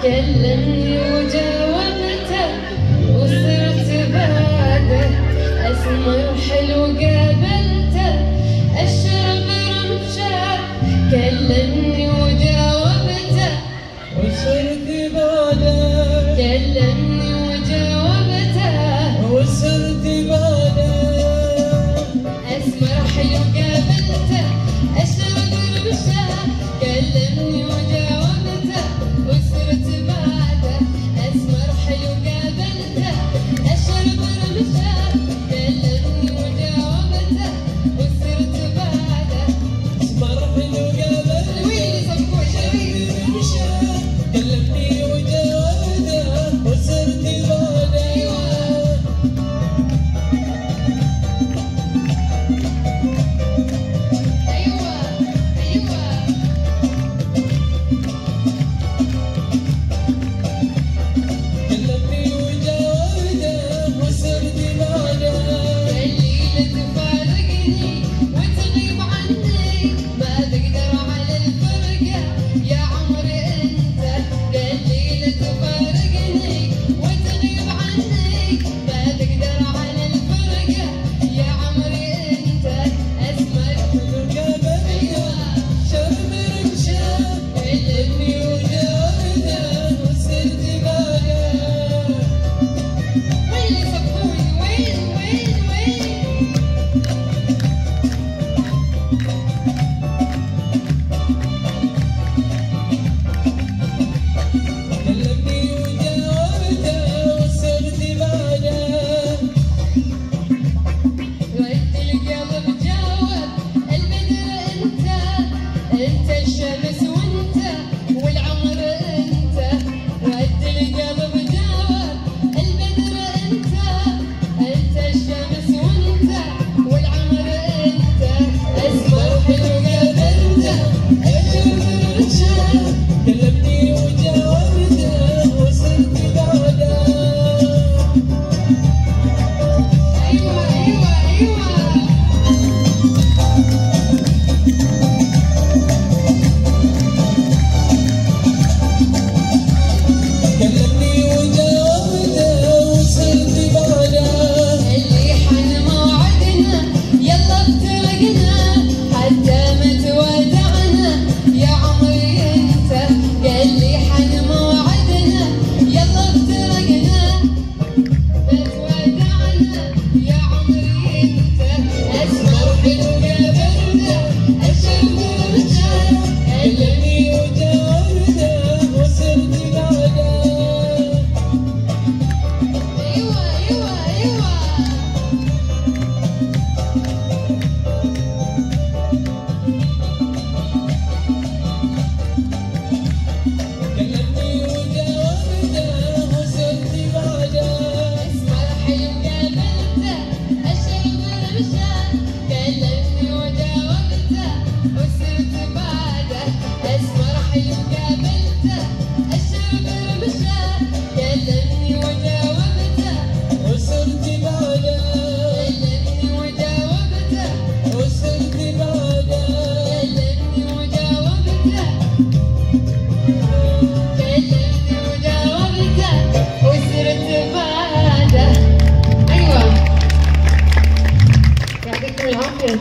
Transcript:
كلمني وجاوبته وصرت بعده اسمر حلو قابلته اشرب رمشه كلمني وجاوبته وصرت بعده كلمني وجاوبته وصرت بعده اسمر حلو قابلته اشرب رمشه كلمني وجاوبته وصرت بعده اسمر حلو قابلته اشرب رمشه كلمني وجاوبته وصرت بعده اسمر حلو قابلته وين صفقوا شريف كلمني وجاوبته وصرت بعده كلمني وجاوبته وصرت بعده اللي تفارقني وتغيب عني ما تقدر على الفرقة يا عمري انت اللي تفارقني وتغيب عني ما تقدر على الفرقة يا عمري انت اسمر قابلته شرب رمشه كلمني وجاوبته وصرت بعده وين اللي صفوني وين كلمني وجاوبته وصرت بعده ورد القلب جاوب البدر انت الشمس وانت والعمر انت ورد القلب جاوب البدر انت الشمس وانت والعمر انت اسمر حلو قابلته اشرب رمشه كلمني وجاوبته وصرت بعده ايوه كلمني وجاوبته وصرت بعده اللي حن موعدنا يلا افترقنا حتى ما تودعنا يا عمري انت اللي حن موعدنا يلا افترقنا ما تودعنا يا عمري انت اسمر حلو قابلته اشرب رمشه كلمني وجاوبته وصرت بعده ايوه كلمني وجاوبته وصرت بعده اسمر حلو قابلته اشرب رمشه كلمني وجاوبته وصرت بعده اسمر حلو قابلته اشرب رمشه كلمني وجاوبته وصرت بعده كلمني وجاوبته وصرت بعده كلمني وجاوبته كلمني وجاوبته وصرت بعده ايوه يعطيكم العافيه